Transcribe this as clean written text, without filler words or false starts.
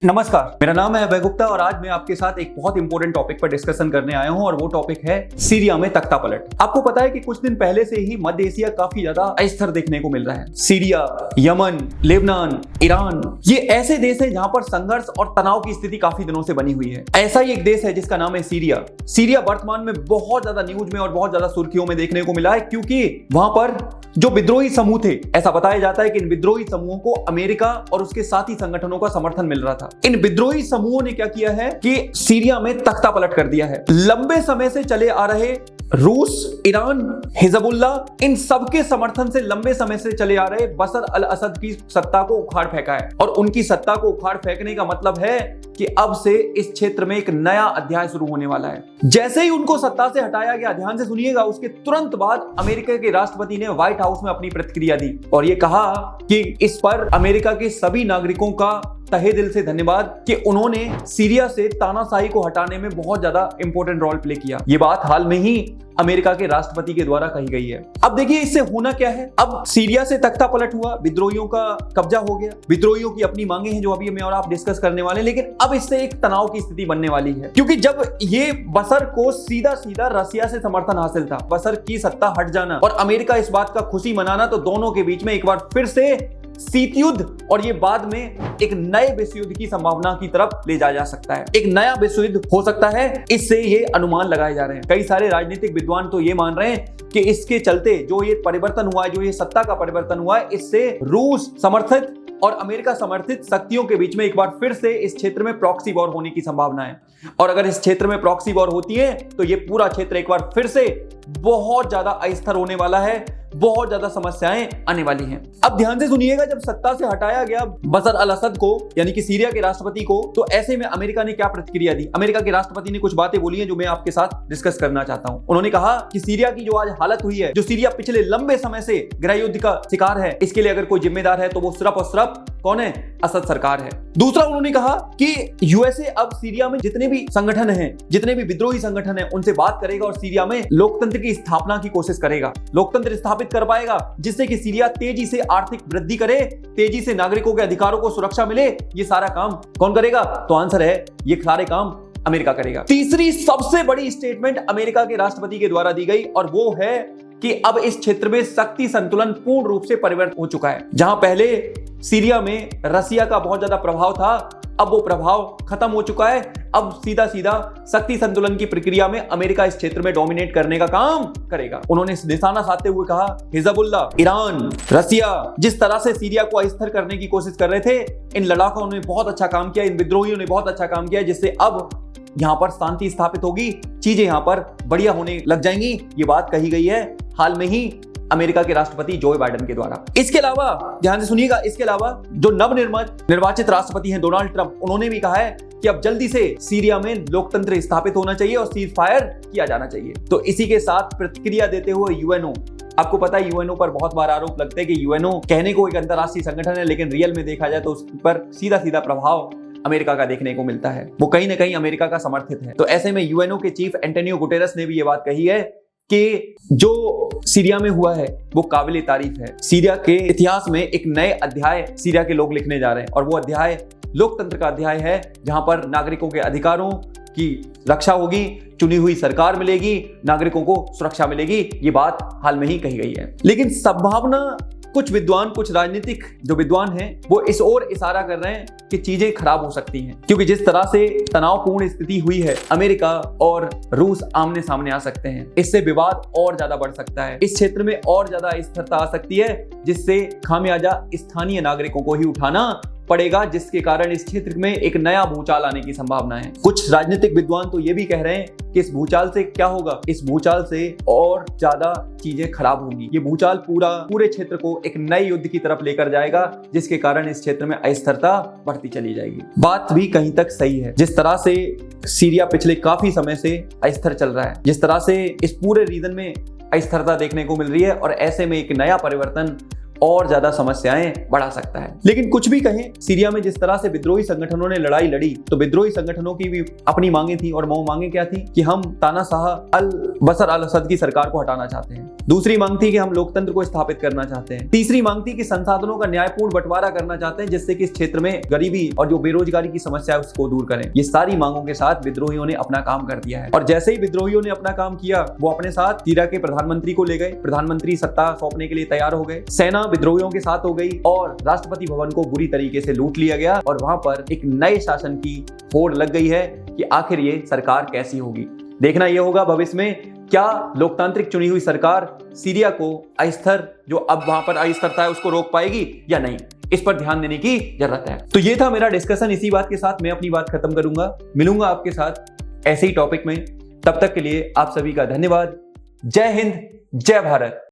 नमस्कार, मेरा नाम है अभय गुप्ता और आज मैं आपके साथ एक बहुत इंपॉर्टेंट टॉपिक पर डिस्कशन करने आया हूं और वो टॉपिक है सीरिया में तख्ता पलट। आपको पता है कि कुछ दिन पहले से ही मध्य एशिया काफी ज्यादा अस्थिर देखने को मिल रहा है। सीरिया, यमन, लेबनान, ईरान, ये ऐसे देश हैं जहां पर संघर्ष और तनाव की स्थिति काफी दिनों से बनी हुई है। ऐसा ही एक देश है जिसका नाम है सीरिया। सीरिया वर्तमान में बहुत ज्यादा न्यूज में और बहुत ज्यादा सुर्खियों में देखने को मिला है क्योंकि वहां पर जो विद्रोही समूह थे, ऐसा बताया जाता है कि इन विद्रोही समूहों को अमेरिका और उसके साथी संगठनों का समर्थन मिल रहा था। इन विद्रोही समूहों ने क्या किया है कि सीरिया में तख्ता पलट कर दिया है। लंबे समय से चले आ रहे रूस, ईरान, हिजबुल्ला, इन सबके समर्थन से लंबे समय से चले आ रहे बशर अल असद की सत्ता को उखाड़ फेंका है। और उनकी सत्ता को उखाड़ फेंकने का मतलब है कि अब से इस क्षेत्र में एक नया अध्याय शुरू होने वाला है। जैसे ही उनको सत्ता से हटाया गया, ध्यान से सुनिएगा, उसके तुरंत बाद अमेरिका के राष्ट्रपति ने व्हाइट हाउस में अपनी प्रतिक्रिया दी और ये कहा कि इस पर अमेरिका के सभी नागरिकों का तहे दिल से धन्यवाद कि उन्होंने सीरिया से तानाशाही को हटाने में बहुत ज्यादा इंपॉर्टेंट रोल प्ले किया। ये बात हाल में ही अमेरिका के राष्ट्रपति के द्वारा कही गई है। अब देखिए इससे होना क्या है। अब सीरिया से तख्ता पलट हुआ, विद्रोहियों का कब्जा हो गया, विद्रोहियों की अपनी मांगे हैं जो अभी मैं और आप डिस्कस करने वाले हैं, लेकिन अब इससे एक तनाव की स्थिति बनने वाली है क्योंकि जब ये बशर को सीधा सीधा रसिया से समर्थन हासिल था, बशर की सत्ता हट जाना और अमेरिका इस बात का खुशी मनाना, तो दोनों के बीच में एक बार फिर से शीत युद्ध और ये बाद में एक नए विश्व युद्ध की संभावना की तरफ ले जाया जा सकता है। एक नया विश्व युद्ध हो सकता है, इससे ये अनुमान लगाए जा रहे हैं। कई सारे राजनीतिक विद्वान तो ये मान रहे हैं कि इसके चलते जो ये परिवर्तन हुआ है, जो ये सत्ता का परिवर्तन हुआ है, इससे रूस समर्थित और अमेरिका समर्थित शक्तियों के बीच में एक बार फिर से इस क्षेत्र में प्रॉक्सी वॉर होने की संभावना है। और अगर इस क्षेत्र में प्रॉक्सी वॉर होती है तो ये पूरा क्षेत्र एक बार फिर से बहुत ज्यादा अस्थिर होने वाला है, बहुत ज्यादा समस्याएं आने वाली हैं। अब ध्यान से सुनिएगा, जब सत्ता से हटाया गया बशर अल असद को, यानी कि सीरिया के राष्ट्रपति को, तो ऐसे में अमेरिका ने क्या प्रतिक्रिया दी। अमेरिका के राष्ट्रपति ने कुछ बातें बोली हैं जो मैं आपके साथ डिस्कस करना चाहता हूं। उन्होंने कहा कि सीरिया की जो आज हालत हुई है, जो सीरिया पिछले लंबे समय से गृह युद्ध का शिकार है, इसके लिए अगर कोई जिम्मेदार है तो वो सिर्फ और सिर्फ कौन है? असद सरकार है। दूसरा, उन्होंने कहा कि यूएसए अब सीरिया में जितने भी संगठन हैं, जितने भी विद्रोही संगठन हैं, उनसे बात करेगा और सीरिया में लोकतंत्र की स्थापना की कोशिश करेगा, लोकतंत्र स्थापित कर पाएगा जिससे कि सीरिया तेजी से आर्थिक वृद्धि करे, तेजी से नागरिकों के अधिकारों को सुरक्षा मिले। ये सारा काम कौन करेगा? तो आंसर है ये सारे काम अमेरिका करेगा। तीसरी सबसे बड़ी स्टेटमेंट अमेरिका के राष्ट्रपति के द्वारा दी गई और वो है कि अब इस क्षेत्र में शक्ति संतुलन पूर्ण रूप से परिवर्तन हो चुका है। जहां पहले सीरिया में रसिया का बहुत ज्यादा प्रभाव था, अब वो प्रभाव खत्म हो चुका है। अब सीधा सीधा शक्ति संतुलन की प्रक्रिया में अमेरिका इस क्षेत्र में डोमिनेट करने का काम करेगा। उन्होंने निशाना साधते हुए कहा, हिजबुल्ला, ईरान, रसिया जिस तरह से सीरिया को अस्थिर करने की कोशिश कर रहे थे, इन लड़ाकों ने बहुत अच्छा काम किया, इन विद्रोहियों ने बहुत अच्छा काम किया, जिससे अब यहां पर शांति स्थापित होगी, चीजें यहां पर बढ़िया होने लग जाएंगी। ये बात कही गई है हाल में ही अमेरिका के राष्ट्रपति जो बाइडेन के द्वारा। इसके अलावा ध्यान से सुनिएगा, इसके अलावा जो नवनिर्वाचित राष्ट्रपति हैं डोनाल्ड ट्रंप, उन्होंने भी कहा है कि अब जल्दी से सीरिया में लोकतंत्र स्थापित होना चाहिए और सीज फायर किया जाना चाहिए। तो इसी के साथ प्रतिक्रिया देते हुए यूएनओ, आपको पता है यूएनओ पर बहुत बार आरोप लगते हैं कि यूएनओ कहने को एक अंतरराष्ट्रीय संगठन है, लेकिन रियल में देखा जाए तो उस पर सीधा सीधा प्रभाव अमेरिका का देखने को मिलता है, वो कहीं ना कहीं अमेरिका का समर्थित है। तो ऐसे में यूएनओ के चीफ एंटोनियो गुटेरेस ने भी ये बात कही है कि जो सीरिया में हुआ है वो काबिल तारीफ है। सीरिया के इतिहास में एक नए अध्याय सीरिया के लोग लिखने जा रहे हैं और वो अध्याय लोकतंत्र का अध्याय है, जहां पर नागरिकों के अधिकारों की रक्षा होगी, चुनी हुई सरकार मिलेगी, नागरिकों को सुरक्षा मिलेगी। ये बात हाल में ही कही गई है। लेकिन संभावना, कुछ विद्वान, कुछ राजनीतिक जो विद्वान हैं, वो इस ओर इशारा कर रहे हैं कि चीजें खराब हो सकती हैं क्योंकि जिस तरह से तनावपूर्ण स्थिति हुई है, अमेरिका और रूस आमने सामने आ सकते हैं, इससे विवाद और ज्यादा बढ़ सकता है, इस क्षेत्र में और ज्यादा अस्थिरता आ सकती है, जिससे खामियाजा स्थानीय नागरिकों को ही उठाना पड़ेगा, जिसके कारण इस क्षेत्र में एक नया भूचाल आने की संभावना है। कुछ राजनीतिक विद्वान तो ये भी कह रहे हैं कि इस भूचाल से क्या होगा, इस भूचाल से और ज्यादा चीजें खराब होंगी। ये भूचाल पूरे क्षेत्र को एक नए युद्ध की तरफ लेकर जाएगा, जिसके कारण इस क्षेत्र में अस्थिरता बढ़ती चली जाएगी। बात भी कहीं तक सही है। जिस तरह से सीरिया पिछले काफी समय से अस्थिर चल रहा है, जिस तरह से इस पूरे रीजन में अस्थिरता देखने को मिल रही है, और ऐसे में एक नया परिवर्तन और ज्यादा समस्याएं बढ़ा सकता है। लेकिन कुछ भी कहें, सीरिया में जिस तरह से विद्रोही संगठनों ने लड़ाई लड़ी, तो विद्रोही संगठनों की भी अपनी मांगे थी, और वो मांगे क्या थी कि हम तानाशाह बशर अल असद की सरकार को हटाना चाहते हैं। दूसरी मांग थी कि हम लोकतंत्र को स्थापित करना चाहते हैं। तीसरी मांग थी कि संसाधनों का न्यायपूर्ण बंटवारा करना चाहते हैं, जिससे कि इस क्षेत्र में गरीबी और जो बेरोजगारी की समस्या है उसको दूर करें। ये सारी मांगों के साथ विद्रोहियों ने अपना काम कर दिया है और जैसे ही विद्रोहियों ने अपना काम किया, वो अपने साथ सीरिया के प्रधानमंत्री को ले गए। प्रधानमंत्री सत्ता सौंपने के लिए तैयार हो गए। सेना विद्रोहियों के साथ हो गई और राष्ट्रपति भवन को बुरी तरीके से लूट लिया गया और वहां पर एक नए शासन की होड़ लग गई है कि आखिर ये सरकार कैसी होगी। देखना यह होगा भविष्य में क्या लोकतांत्रिक चुनी हुई सरकार सीरिया को अस्थिर, जो अब वहां पर अस्थिरता है, उसको रोक पाएगी या नहीं। इस पर ध्यान देने की जरूरत है। तो ये था मेरा डिस्कशन। इसी बात के साथ मैं अपनी बात खत्म करूंगा। मिलूंगा आपके साथ ऐसे ही टॉपिक में। तब तक के लिए आप सभी का धन्यवाद। जय हिंद, जय भारत।